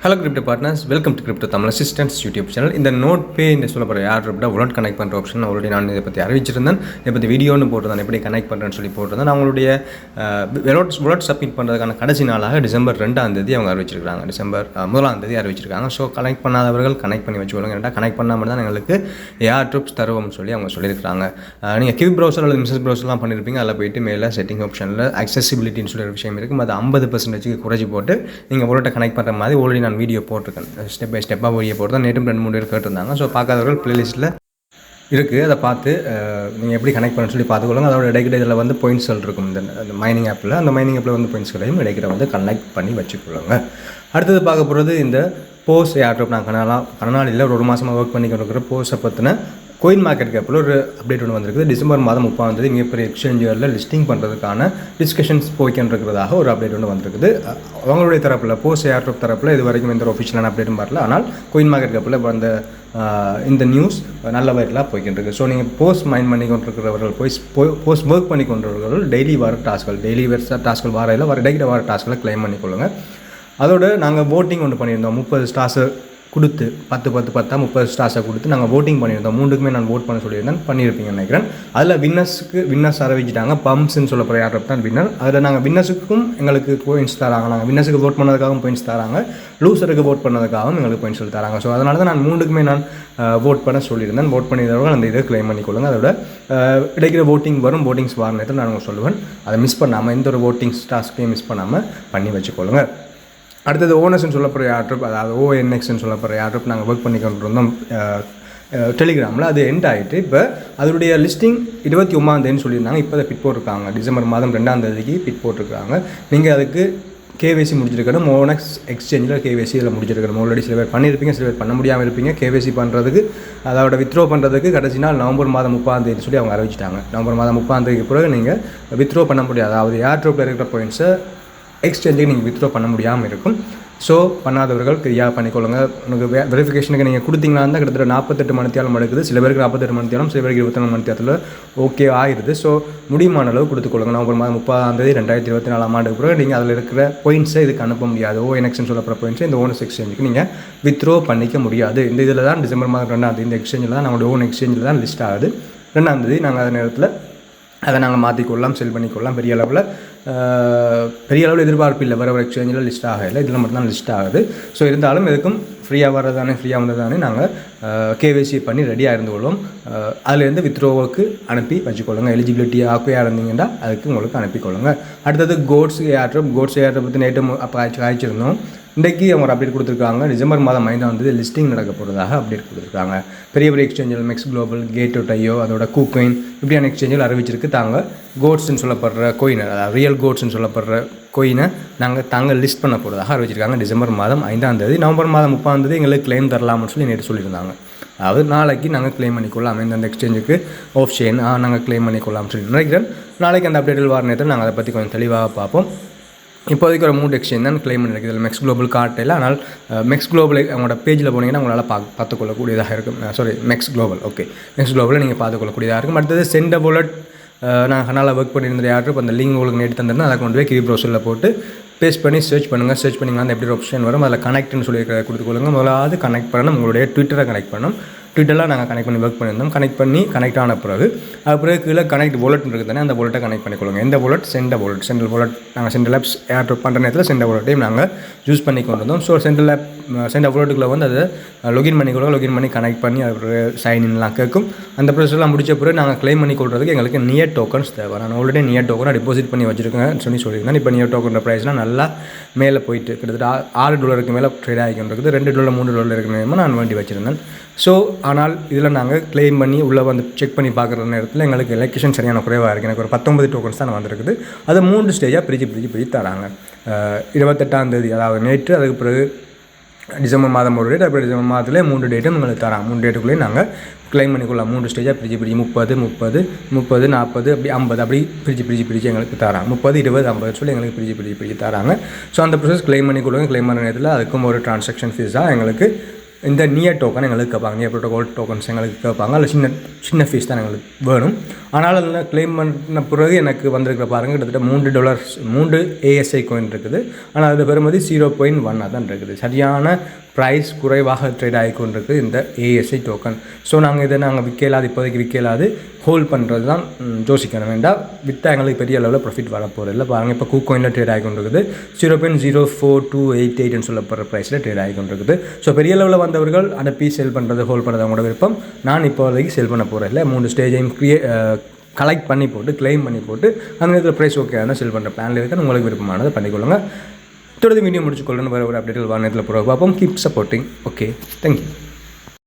Hello crypto partners, welcome to crypto Tamil assistance YouTube channel. இந்த not be இந்த சொல்லப்படுற யார் அப்படின்னா உலட் கனெக்ட் பண்ணுற ஆப்ஷன் ஆல்ரெடி நான் இதை பற்றி அறிவிச்சிருந்தேன். இதை பற்றி வீடியோன்னு போட்டிருந்தேன், எப்படி கனெக்ட் பண்ணுறேன்னு சொல்லி போட்டிருந்தேன். அவங்களுடைய உலட் சப்மிட் பண்ணுறதுக்கான கடைசி நாளாக டிசம்பர் 2 அவங்க அறிவிச்சிருக்காங்க. டிசம்பர் 1 அறிவிச்சிருக்காங்க. ஸோ கனெக்ட் பண்ணாதவர்கள் கனெக்ட் பண்ணி வச்சுக்கொள்ளுங்க. ஏன்னா கனெக்ட் பண்ணாமல் தான் எங்களுக்கு ஏர் ட்ரிப்ஸ் தருவோம்னு சொல்லி அவங்க சொல்லியிருக்காங்க. நீங்கள் கிவ் ப்ரௌசர் அல்லது மிஸ்ஸஸ் ப்ரௌசர்லாம் பண்ணியிருப்பீங்க. அதில் போயிட்டு மேலே செட்டிங் ஆப்ஷனில் அக்சசிபிலிட்டின்னு சொல்லி ஒரு விஷயம் இருக்குது. அது 50% குறைச்சி போட்டு நீங்கள் உலட்டை கனெக்ட் பண்ணுற மாதிரி ஆல்ரெடி வீடியோ போட்டிருக்கேன். ஸ்டெப் பை ஸ்டெப்பாக வீடியோ போட்டு தான் நேற்றும் 2-3 பேர் கேட்டிருந்தாங்க. ஸோ பார்க்காதவர்கள் ப்ளேலிஸ்ட்டில் இருக்குது, அதை பார்த்து நீங்கள் எப்படி கனெக்ட் பண்ண சொல்லி பார்த்துக்கொள்ளுங்க. அதோட இடைக்கிட்ட இதில் பாயிண்ட்ஸ் இருக்கும். இந்த மைனிங் ஆப்பில் அந்த மைனிங் ஆப்பில் பாயிண்ட்ஸ் கிடையும். இடைக்கிட்ட கனெக்ட் பண்ணி வச்சுக்கொள்ளுங்க. அடுத்தது பார்க்க போகிறது இந்த போஸ் ஏர்ட்ராப். நான் கனநாளில் ஒரு மாதமாக ஒர்க் பண்ணி கொண்டு இருக்கிற போஸை பற்றின கோயின் மார்க்கெட் கேப்பில் ஒரு அப்டேட் ஒன்று வந்திருக்குது. டிசம்பர் 30 மிகப்பெரிய எக்ஸ்சேஞ்சுகளில் லிஸ்டிங் பண்ணுறதுக்கான டிஸ்கஷன்ஸ் போய்க்கின்றதாக ஒரு அப்டேட் ஒன்று வந்திருக்குது. அவங்களுடைய தரப்பில் போஸ் ஏர்ட்ராப் தரப்பில் இது வரைக்கும் எந்த ஒரு ஒஃபிஷியலான அப்டேட்டும் வரல. ஆனால் கோயின் மார்க்கெட் கேப்பில் வந்த இந்த நியூஸ் நல்ல வகையில் போய்கின்றது. ஸோ நீங்கள் போஸ்ட் மைண்ட் பண்ணி கொண்டிருக்கிறவர்கள் போஸ்ட் ஒர்க் பண்ணி கொண்டிருக்கிறவர்கள் டெய்லி வர டாஸ்கள் வாரையில் இடைக்கிற வர டாஸ்களை கிளைம் பண்ணிக்கொள்ளுங்க. அதோடு நாங்கள் voting ஒன்று பண்ணியிருந்தோம். 30 ஸ்டார்ஸை கொடுத்து 10 ஸ்டார்ஸை கொடுத்து நாங்கள் voting பண்ணியிருந்தோம். 3க்குமே நான் vote பண்ண சொல்லியிருந்தேன், பண்ணியிருப்பீங்கன்னு நினைக்கிறேன். அதில் வின்னர்ஸ் அறிவிச்சிட்டாங்க. பம்ப்ஸ்ன்னு சொல்லப்படுற ஏர்ட்ராப் தான் வின்னர். அதில் நாங்கள் வின்னர்ஸுக்கும் எங்களுக்கு பாயிண்ட்ஸ் தராங்க. நாங்கள் வின்னர்ஸுக்கு vote பண்ணதுக்காகவும் பாயிண்ட்ஸ் தராங்க, லூசருக்கு vote பண்ணதுக்காகவும் எங்களுக்கு பாயிண்ட்ஸ் சொல்லி தராங்க. ஸோ அதனால தான் நான் 3க்குமே நான் vote பண்ண சொல்லியிருந்தேன். vote பண்ணியவர்கள் அந்த இதை கிளைம் பண்ணிக்கொள்ளுங்க. அதோட இடைக்கிற votingஸ் வார நேரத்தில் நான் உங்களுக்கு சொல்லுவேன். அதை மிஸ் பண்ணாமல், எந்த ஒரு votingஸ் டாஸ்க்கையும் மிஸ் பண்ணாமல் பண்ணி வச்சுக்கொள்ளுங்க. அடுத்தது ஓனர்ஸ்ன்னு சொல்லப்படுற ஏர்ட்ராப், அதாவது ONXன்னு சொல்லப்படுற ஏர்ட்ராப் நாங்கள் ஒர்க் பண்ணி கொண்டு இருந்தோம் டெலிகிராமில். அது எண்ட் ஆகிட்டு இப்போ அதனுடைய லிஸ்டிங் 29 சொல்லியிருந்தாங்க. இப்போ அதை பிட் போட்டிருக்காங்க. டிசம்பர் 2 பிட் போட்டிருக்காங்க. நீங்கள் அதுக்கு கேவைசி முடிச்சிருக்கணும். ONX எக்ஸ்சேஞ்சில் கேவைசி இதில் முடிச்சிருக்கணும். ஆல்ரெடி சில பேர் பண்ணியிருப்பீங்க, சில பேர் பண்ண முடியாமல் இருப்பீங்க. கேவைசி பண்ணுறதுக்கு, அதோட வித்ரோ பண்ணுறதுக்கு கடைசி நாள் நவம்பர் 30 சொல்லி அவங்க அறிவிச்சிட்டாங்க. நவம்பர் 30 பிறகு நீங்கள் வித்ரோ பண்ண முடியாது. அதாவது ஏர்ட்ராப்பில் இருக்கிற பாயிண்ட்ஸை எக்ஸ்சேஞ்சுக்கு நீங்கள் வித்ரோ பண்ண முடியாமல் இருக்கும். ஸோ பண்ணாதவர்கள் ஃப்ரீயாக பண்ணிக்கொள்ளுங்க. உங்களுக்கு வெரிஃபிகேஷனுக்கு நீங்கள் கொடுத்தீங்கன்னா தான் கிட்டத்தட்ட 48 மணித்தியாலம் எடுக்குது. சில பேருக்கு 48 மணித்தியாலம், சில பேருக்கு 24 மணித்தியாலத்தில் ஓகே ஆகிடுது. ஸோ முடியுமான அளவு கொடுத்துக்கொள்ளுங்க. நவம்பர் 30 2024 பிறகு நீங்கள் அதில் இருக்கிற பாயிண்ட்ஸை இதுக்கு அனுப்ப முடியாது. ONXன்னு சொல்லப்படுற பாயிண்ட்ஸை இந்த ஓனஸ் எக்ஸ்சேஞ்சுக்கு நீங்கள் வித்ரோ பண்ணிக்க முடியாது. இந்த இதில் தான் டிசம்பர் 2 இந்த எக்ஸ்சேஞ்சில் தான் நம்மளுடைய ஓன் எக்ஸ்சேஞ்சில் தான் லிஸ்ட் ஆகுது. 2 நாங்கள் அந்த நேரத்தில் அதை நாங்கள் மாற்றிக்கொள்ளலாம், செல் பண்ணிக்கொள்ளலாம். பெரிய அளவில் எதிர்பார்ப்பு இல்லை. வர எக்ஸ்சேஞ்சில் லிஸ்ட் ஆகலை, இதில் மட்டும்தான் லிஸ்ட் ஆகுது. ஸோ இருந்தாலும் எதுக்கும் ஃப்ரீயாக வந்ததானே நாங்கள் கேவைசி பண்ணி ரெடியாக இருந்து கொள்வோம். அதுலேருந்து வித்ரோவுக்கு அனுப்பி வச்சுக்கொள்ளுங்க. எலிஜிபிலிட்டி ஆக்கையாக இருந்தீங்கன்னா அதுக்கு உங்களுக்கு அனுப்பிக்கொள்ளுங்க. அடுத்தது கோட்ஸ் ஏர்ட்ராப் பற்றி நேற்று காய்ச்சிருந்தோம். இன்றைக்கி அவங்க ஒரு அப்டேட் கொடுத்துருக்காங்க. டிசம்பர் 5 லிஸ்டிங் நடக்க போகிறதாக அப்டேட் கொடுத்துருக்காங்க. பெரிய எக்ஸ்சேஞ்சில் மெக்ஸ் குளோபல், கேட்.io, அதோட கூகோயின் இப்படியான எக்ஸ்சேஞ்சில் அறிவிச்சிருக்கு. தாங்க கோட்ஸ்ன்னு சொல்லப்படுற கோயினை, அதாவது ரியல் கோட்ஸ்ன்னு சொல்லப்படுற கோயினை தாங்கள் லிஸ்ட் பண்ண போகிறதாக அறிவிச்சிருக்காங்க. டிசம்பர் 5 நவம்பர் 30 எங்களுக்கு கிளைம் தரலாம்னு சொல்லி நேற்று சொல்லியிருந்தாங்க. அதாவது நாளைக்கு நாங்கள் கிளைம் பண்ணிக்கொள்ளலாம். இந்த எக்ஸ்சேஞ்சுக்கு ஆஃப் செயின் நாங்கள் கிளைம் பண்ணிக்கொள்ளலாம்னு சொல்லி நினைக்கிறேன். நாளைக்கு அந்த அப்டேட்டில் வர நேரத்தில் நாங்கள் அதை பற்றி கொஞ்சம் தெளிவாக பார்ப்போம். இப்போதைக்கு ஒரு 3 எக்ஸ்சேஞ்ச் தான் கிளைம் பண்ணிருக்கு. இதில் மெக்ஸ் குளோபல் கார்ட் இல்லை. ஆனால் மெக்ஸ் குளோபல் அவங்களோட பேஜில் போனீங்கன்னா உங்களால் பார்த்துக்கொள்ளக்கூடியதாக இருக்கும். மெக்ஸ் குளோபலில் நீங்கள் பார்த்துக்கொள்ளக்கூடியதாக இருக்கும். அடுத்தது சென்ட் வாலெட் நான் கனால ஒர்க் பண்ணியிருந்த யாரும் அந்த லிங்க் உங்களுக்கு நேற்று தந்திருந்தேன். அதை கொண்டு போய் கிவி ப்ரௌசரில் போட்டு பேஸ்ட் பண்ணி சர்ச் பண்ணிங்கன்னா அந்த எப்படி ஒரு ஆப்ஷன் வரும். அதில் கனெக்ட்னு சொல்லி கொடுத்துக்கொள்ளுங்க. முதலாவது கனெக்ட் பண்ணணும், உங்களுடைய ட்விட்டரை கனெக்ட் பண்ணணும். ட்விட்டரில் நாங்கள் கனெக்ட் பண்ணி ஒர்க் பண்ணியிருந்தோம். கனெக்ட் ஆன பிறகு கீழே கனெக்ட் வாலெட் இருக்குது தானே, அந்த வாலெட்டை கனெக்ட் பண்ணிக்கொள்ளுங்க. எந்த வாலெட்? Central wallet. நாங்கள் சென்ட்ரல் ஆப்ஸ் ஏர்ட்ராப் பண்ணுற நேரத்தில் சென்ட்ரல் வாலெட்டையும் நாங்கள் யூஸ் பண்ணி கொண்டு வந்தோம். ஸோ சென்ட்ரல் வாலெட்டுக்குள்ளே அதை லொகின் பண்ணி கனெக்ட் பண்ணி அது சைன்இன்லாம் கேட்கும். அந்த ப்ரோசஸ்லாம் முடிச்ச பிறகு நாங்கள் கிளைம் பண்ணி கொள்றதுக்கு எங்களுக்கு நியர் டோக்கன்ஸ் தேவை. நான் ஆல்ரெடி நியர் டோக்கனை டிபாசிட் பண்ணி வச்சுருக்கேன் சொல்லியிருந்தேன். இப்போ நியர் டோக்கன் ப்ரைஸ்லாம் நல்லா மேலே போயிட்டு கிட்டத்தட்ட $6 மேலே ட்ரேட் ஆகிக்கிட்டு $2 $3 இருக்கிற நான் வேண்டி வச்சுருந்தேன். ஸோ ஆனால் இதில் நாங்கள் கிளைம் பண்ணி உள்ளே செக் பண்ணி பார்க்குற நேரத்தில் எங்களுக்கு எலெக்ஷன் சரியான குறைவாக இருக்குது. எனக்கு ஒரு 19 டோக்கன்ஸ் தான் வந்திருக்குது. அதை 3 ஸ்டேஜாக பிரித்து தராங்க. 28 அதாவது நேற்று, அதுக்கு பிறகு டிசம்பர் 1 டேட், அப்புறம் டிசம்பர் 3 டேட்டும் எங்களுக்கு தராங்க. 3 டேட்டுக்குள்ளேயே நாங்கள் கிளைம் பண்ணிக்கொள்ளலாம். 3 ஸ்டேஜாக பிரித்து 30 40 அப்படி 50 அப்படி பிரித்து எங்களுக்கு தராங்க. 30 20 50 சொல்லி எங்களுக்கு பிரித்து தராங்க. ஸோ அந்த ப்ரோசஸ் கிளைம் பண்ணிக்கொள்ளுங்க. கிளைம் பண்ணுற நேரத்தில் அதுக்கும் ஒரு டிரான்சாக்ஷன் ஃபீஸாக எங்களுக்கு இந்த நியர் டோக்கன் எங்களுக்கு கேட்பாங்க, நியர் ப்ரோட்டோகால் டோக்கன்ஸ் எங்களுக்கு கேட்பாங்க. அதில் சின்ன ஃபீஸ் தான் எங்களுக்கு வேணும். ஆனால் அதில் கிளைம் பண்ண பிறகு எனக்கு வந்திருக்கிற பாருங்கள் கிட்டத்தட்ட $3 ASI காயின் இருக்குது. ஆனால் அதில் பெறுமதி 0.1 தான் இருக்குது. சரியான ப்ரைஸ் குறைவாக ட்ரேட் ஆகி கொண்டிருக்கு இந்த ASI டோக்கன். ஸோ நாங்கள் விற்கலாது, இப்போதைக்கு விற்கலாது, ஹோல்ட் பண்ணுறது தான் யோசிக்கணும் வேண்டாம். விற்றா எங்களுக்கு பெரிய அளவில் ப்ராஃபிட் வர போகிறது இல்லை. பாருங்கள் இப்போ KuCoinல ட்ரேட் ஆகி கொண்டிருக்குது 0.04288 சொல்லப்படுற ப்ரைஸில் ட்ரேட் ஆகி கொண்டிருக்குது. ஸோ பெரிய அளவில் வந்தவர்கள் அனுப்பி செல் பண்ணுறது, ஹோல்ட் பண்ணுறது அவங்களோட விருப்பம். நான் இப்போதைக்கு செல் பண்ண போகிறேன் இல்லை. 3 ஸ்டேஜையும் கலெக்ட் பண்ணி போட்டு கிளைம் பண்ணி போட்டு அந்த நேரத்தில் ப்ரைஸ் ஓகே ஆனால் செல் பண்ணுற பிளானில் இருக்குன்னு உங்களுக்கு விருப்பமானதை பண்ணிக்கொள்ளுங்க. தொடர்ந்து வீடியோ முடிச்சுக்கொள்ளணும். வேறு ஒரு அப்டேட்டில் வார நேரத்தில் பார்ப்போம். Keep supporting. Okay, thank you.